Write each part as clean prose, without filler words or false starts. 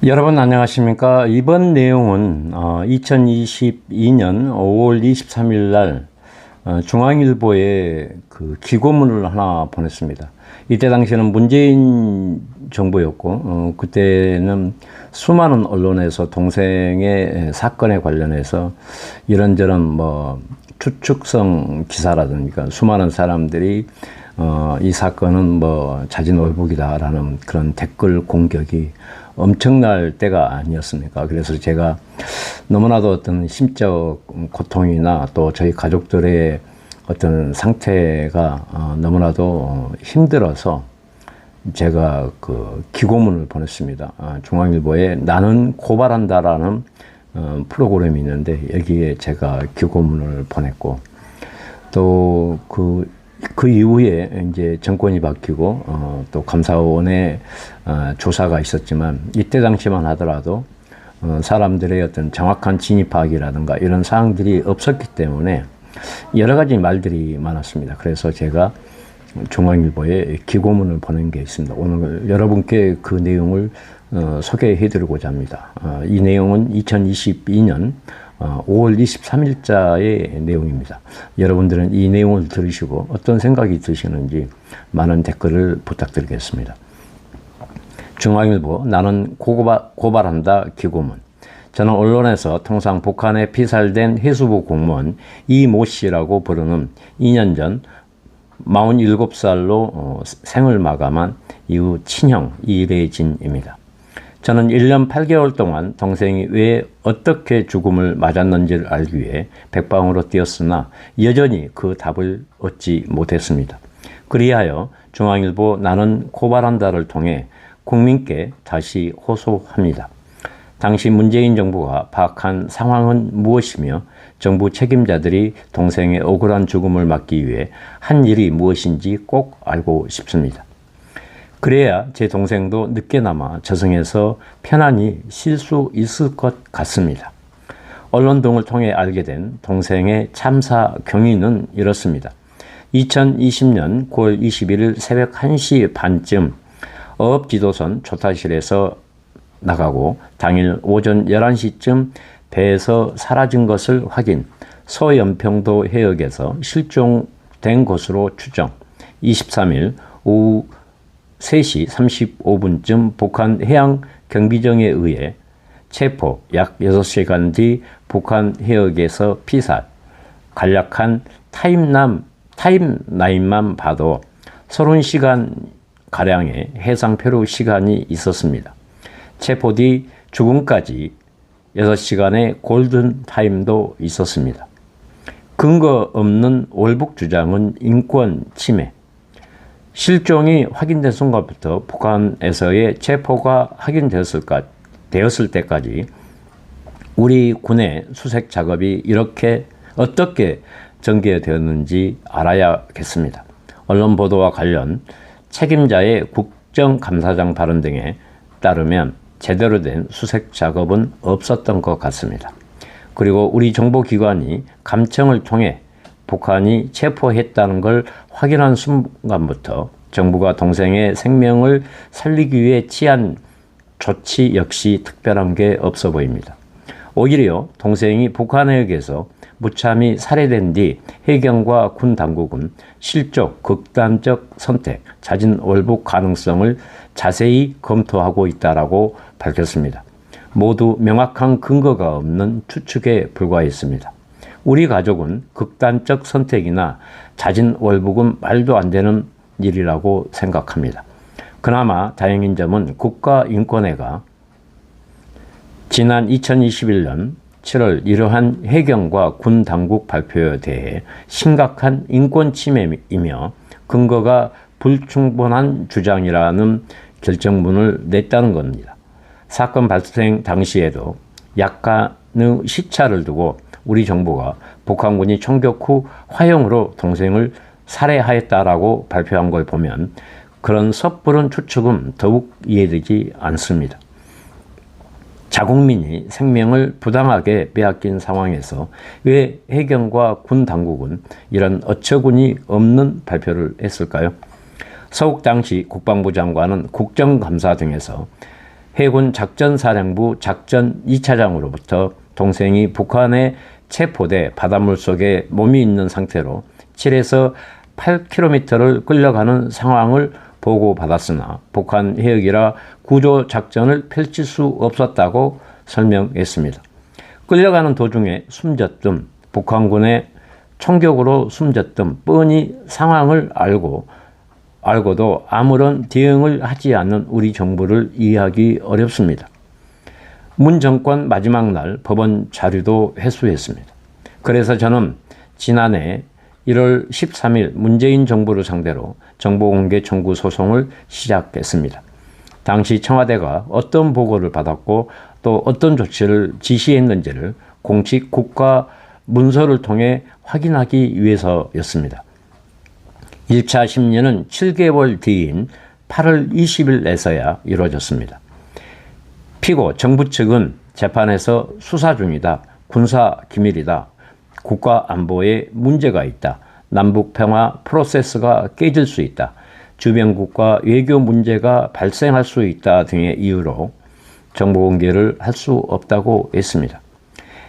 여러분 안녕하십니까? 이번 내용은 2022년 5월 23일 날 중앙일보에 그 기고문을 하나 보냈습니다. 이때 당시에는 문재인 정부였고 그때는 수많은 언론에서 동생의 사건에 관련해서 이런저런 뭐 추측성 기사라든가 수많은 사람들이 이 사건은 뭐 자진월북이다라는 그런 댓글 공격이 엄청날 때가 아니었습니까? 그래서 제가 너무나도 어떤 심적 고통이나 또 저희 가족들의 어떤 상태가 너무나도 힘들어서 제가 그 기고문을 보냈습니다. 중앙일보에 나는 고발한다라는 프로그램이 있는데 여기에 제가 기고문을 보냈고 또 그 이후에 이제 정권이 바뀌고 또 감사원의 조사가 있었지만 이때 당시만 하더라도 사람들의 어떤 정확한 진위 파악이라든가 이런 사항들이 없었기 때문에 여러 가지 말들이 많았습니다. 그래서 제가 중앙일보에 기고문을 보낸 게 있습니다. 오늘 여러분께 그 내용을 소개해 드리고자 합니다. 이 내용은 2022년 5월 23일자의 내용입니다. 여러분들은 이 내용을 들으시고 어떤 생각이 드시는지 많은 댓글을 부탁드리겠습니다. 중앙일보 나는 고발한다 기고문. 저는 언론에서 통상 북한에 피살된 해수부 공무원 이모 씨라고 부르는 2년 전 47살로 생을 마감한 이후 친형 이래진입니다. 저는 1년 8개월 동안 동생이 왜 어떻게 죽음을 맞았는지를 알기 위해 백방으로 뛰었으나 여전히 그 답을 얻지 못했습니다. 그리하여 중앙일보 나는 고발한다를 통해 국민께 다시 호소합니다. 당시 문재인 정부가 파악한 상황은 무엇이며 정부 책임자들이 동생의 억울한 죽음을 막기 위해 한 일이 무엇인지 꼭 알고 싶습니다. 그래야 제 동생도 늦게나마 저승에서 편안히 쉴 수 있을 것 같습니다. 언론 등을 통해 알게 된 동생의 참사 경위는 이렇습니다. 2020년 9월 21일 새벽 1시 반쯤 어업지도선 조타실에서 나가고 당일 오전 11시쯤 배에서 사라진 것을 확인, 서연평도 해역에서 실종된 것으로 추정, 23일 오후 3시 35분쯤 북한 해양경비정에 의해 체포, 약 6시간 뒤 북한 해역에서 피살, 간략한 타임라인만 봐도 30시간가량의 해상 표류 시간이 있었습니다. 체포 뒤 죽음까지 6시간의 골든타임도 있었습니다. 근거 없는 월북 주장은 인권 침해. 실종이 확인된 순간부터 북한에서의 체포가 확인되었을 때까지 우리 군의 수색 작업이 어떻게 전개되었는지 알아야겠습니다. 언론 보도와 관련 책임자의 국정감사장 발언 등에 따르면 제대로 된 수색 작업은 없었던 것 같습니다. 그리고 우리 정보기관이 감청을 통해 북한이 체포했다는 걸 확인한 순간부터 정부가 동생의 생명을 살리기 위해 취한 조치 역시 특별한 게 없어 보입니다. 오히려 동생이 북한 해역에서 무참히 살해된 뒤 해경과 군 당국은 실족, 극단적 선택, 자진 월북 가능성을 자세히 검토하고 있다라고 밝혔습니다. 모두 명확한 근거가 없는 추측에 불과했습니다. 우리 가족은 극단적 선택이나 자진 월북은 말도 안 되는 일이라고 생각합니다. 그나마 다행인 점은 국가인권회가 지난 2021년 7월 이러한 해경과 군 당국 발표에 대해 심각한 인권 침해이며 근거가 불충분한 주장이라는 결정문을 냈다는 겁니다. 사건 발생 당시에도 약간의 시차를 두고 우리 정부가 북한군이 총격 후 화형으로 동생을 살해하였다라고 발표한 걸 보면 그런 섣부른 추측은 더욱 이해되지 않습니다. 자국민이 생명을 부당하게 빼앗긴 상황에서 왜 해경과 군 당국은 이런 어처구니 없는 발표를 했을까요? 서욱 당시 국방부 장관은 국정감사 등에서 해군 작전사령부 작전 2차장으로부터 동생이 북한에 체포돼 바닷물 속에 몸이 있는 상태로 7에서 8km를 끌려가는 상황을 보고받았으나 북한 해역이라 구조작전을 펼칠 수 없었다고 설명했습니다. 끌려가는 도중에 숨졌든 북한군의 총격으로 숨졌든 뻔히 상황을 알고도 아무런 대응을 하지 않는 우리 정부를 이해하기 어렵습니다. 문 정권 마지막 날 법원 자료도 회수했습니다. 그래서 저는 지난해 1월 13일 문재인 정부를 상대로 정보공개 청구 소송을 시작했습니다. 당시 청와대가 어떤 보고를 받았고 또 어떤 조치를 지시했는지를 공식 국가 문서를 통해 확인하기 위해서였습니다. 1차 심리는 7개월 뒤인 8월 20일에서야 이루어졌습니다. 피고 정부 측은 재판에서 수사 중이다, 군사 기밀이다, 국가 안보에 문제가 있다, 남북 평화 프로세스가 깨질 수 있다, 주변국과 외교 문제가 발생할 수 있다 등의 이유로 정보 공개를 할 수 없다고 했습니다.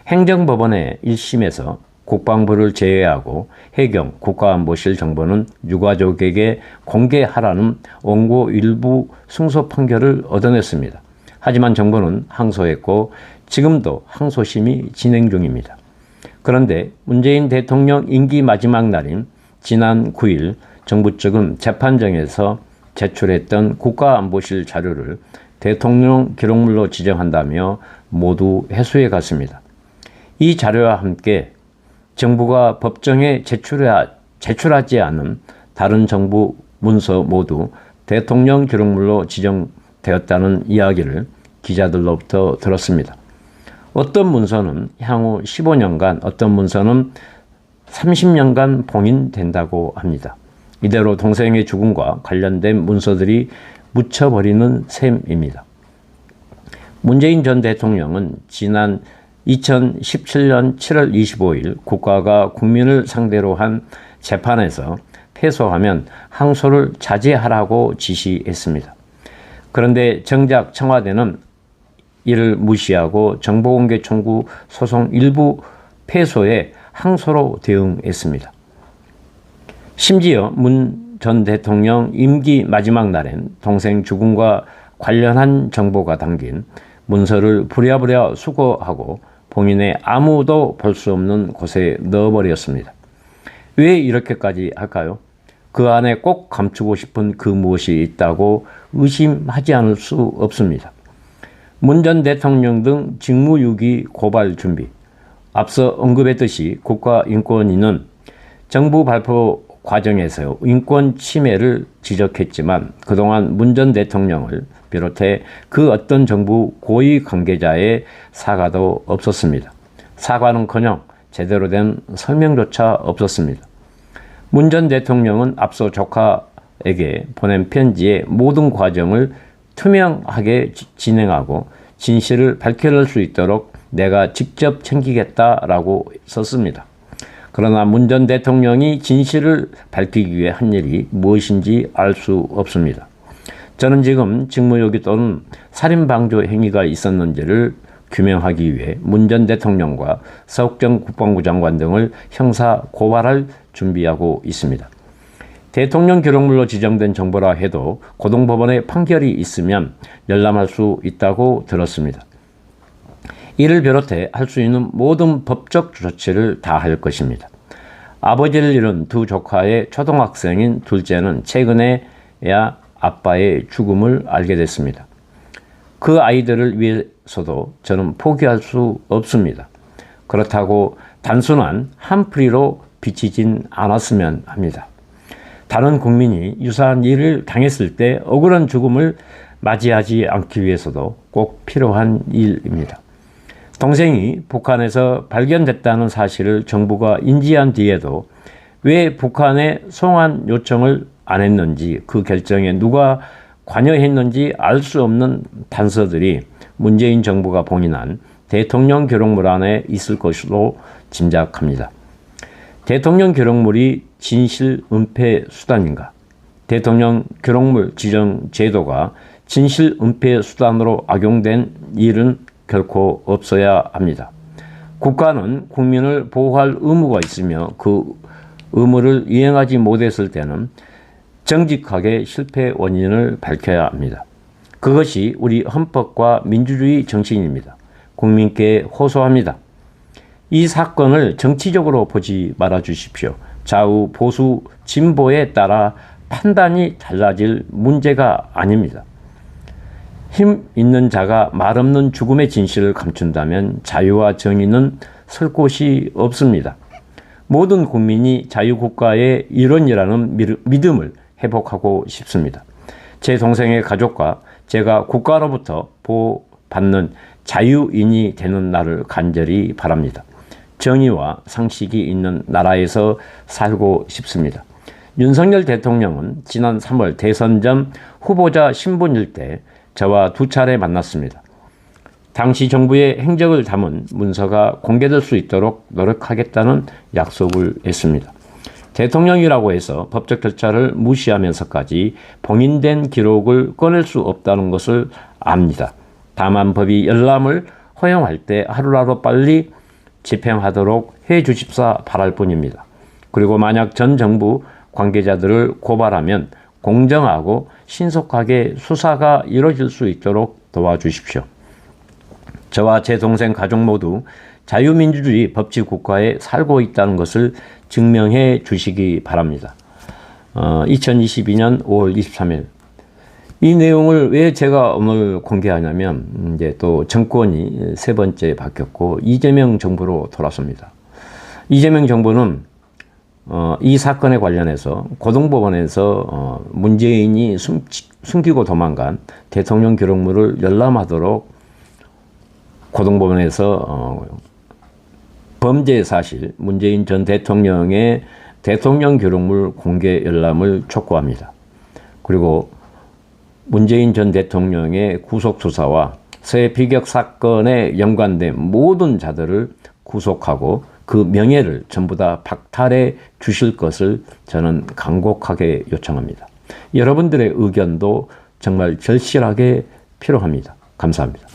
행정법원의 1심에서 국방부를 제외하고 해경, 국가안보실 정보는 유가족에게 공개하라는 원고 일부 승소 판결을 얻어냈습니다. 하지만 정부는 항소했고 지금도 항소심이 진행 중입니다. 그런데 문재인 대통령 임기 마지막 날인 지난 9일 정부 측은 재판정에서 제출했던 국가안보실 자료를 대통령 기록물로 지정한다며 모두 회수해 갔습니다. 이 자료와 함께 정부가 법정에 제출하지 않은 다른 정부 문서 모두 대통령 기록물로 지정되었다는 이야기를 기자들로부터 들었습니다. 어떤 문서는 향후 15년간, 어떤 문서는 30년간 봉인된다고 합니다. 이대로 동생의 죽음과 관련된 문서들이 묻혀버리는 셈입니다. 문재인 전 대통령은 지난 2017년 7월 25일 국가가 국민을 상대로 한 재판에서 패소하면 항소를 자제하라고 지시했습니다. 그런데 정작 청와대는 이를 무시하고 정보공개 청구 소송 일부 패소에 항소로 대응했습니다. 심지어 문 전 대통령 임기 마지막 날엔 동생 죽음과 관련한 정보가 담긴 문서를 부랴부랴 수거하고 봉인해 아무도 볼 수 없는 곳에 넣어버렸습니다. 왜 이렇게까지 할까요? 그 안에 꼭 감추고 싶은 그 무엇이 있다고 의심하지 않을 수 없습니다. 문 전 대통령 등 직무유기 고발 준비. 앞서 언급했듯이 국가인권위는 정부 발표 과정에서 인권 침해를 지적했지만 그동안 문 전 대통령을 비롯해 그 어떤 정부 고위 관계자의 사과도 없었습니다. 사과는커녕 제대로 된 설명조차 없었습니다. 문 전 대통령은 앞서 조카에게 보낸 편지에 모든 과정을 투명하게 진행하고 진실을 밝혀낼 수 있도록 내가 직접 챙기겠다라고 썼습니다. 그러나 문 전 대통령이 진실을 밝히기 위해 한 일이 무엇인지 알 수 없습니다. 저는 지금 직무유기 또는 살인방조 행위가 있었는지를 규명하기 위해 문 전 대통령과 서욱정 국방부 장관 등을 형사 고발할 준비하고 있습니다. 대통령 기록물로 지정된 정보라 해도 고등법원의 판결이 있으면 열람할 수 있다고 들었습니다. 이를 비롯해 할 수 있는 모든 법적 조치를 다 할 것입니다. 아버지를 잃은 두 조카의 초등학생인 둘째는 최근에야 아빠의 죽음을 알게 됐습니다. 그 아이들을 위해서도 저는 포기할 수 없습니다. 그렇다고 단순한 한풀이로 비치진 않았으면 합니다. 다른 국민이 유사한 일을 당했을 때 억울한 죽음을 맞이하지 않기 위해서도 꼭 필요한 일입니다. 동생이 북한에서 발견됐다는 사실을 정부가 인지한 뒤에도 왜 북한에 송환 요청을 안 했는지, 그 결정에 누가 관여했는지 알 수 없는 단서들이 문재인 정부가 봉인한 대통령 기록물 안에 있을 것으로 짐작합니다. 대통령 기록물이 진실 은폐 수단인가? 대통령 기록물 지정 제도가 진실 은폐 수단으로 악용된 일은 결코 없어야 합니다. 국가는 국민을 보호할 의무가 있으며 그 의무를 이행하지 못했을 때는 정직하게 실패 원인을 밝혀야 합니다. 그것이 우리 헌법과 민주주의 정신입니다. 국민께 호소합니다. 이 사건을 정치적으로 보지 말아 주십시오. 좌우, 보수, 진보에 따라 판단이 달라질 문제가 아닙니다. 힘 있는 자가 말 없는 죽음의 진실을 감춘다면 자유와 정의는 설 곳이 없습니다. 모든 국민이 자유국가의 일원이라는 믿음을 회복하고 싶습니다. 제 동생의 가족과 제가 국가로부터 보호받는 자유인이 되는 날을 간절히 바랍니다. 정의와 상식이 있는 나라에서 살고 싶습니다. 윤석열 대통령은 지난 3월 대선 전 후보자 신분일 때 저와 2차례 만났습니다. 당시 정부의 행적을 담은 문서가 공개될 수 있도록 노력하겠다는 약속을 했습니다. 대통령이라고 해서 법적 절차를 무시하면서까지 봉인된 기록을 꺼낼 수 없다는 것을 압니다. 다만 법이 열람을 허용할 때 하루라도 빨리 집행하도록 해 주십사 바랄 뿐입니다. 그리고 만약 전 정부 관계자들을 고발하면 공정하고 신속하게 수사가 이루어질 수 있도록 도와주십시오. 저와 제 동생 가족 모두 자유민주주의 법치 국가에 살고 있다는 것을 증명해 주시기 바랍니다. 2022년 5월 23일. 이 내용을 왜 제가 오늘 공개하냐면, 이제 또 정권이 세 번째 바뀌었고, 이재명 정부로 돌아섭니다. 이재명 정부는, 이 사건에 관련해서 고등법원에서 문재인이 숨기고 도망간 대통령 기록물을 열람하도록 고등법원에서 범죄 사실, 문재인 전 대통령의 대통령 기록물 공개 열람을 촉구합니다. 그리고 문재인 전 대통령의 구속수사와 서해 비격 사건에 연관된 모든 자들을 구속하고 그 명예를 전부 다 박탈해 주실 것을 저는 간곡하게 요청합니다. 여러분들의 의견도 정말 절실하게 필요합니다. 감사합니다.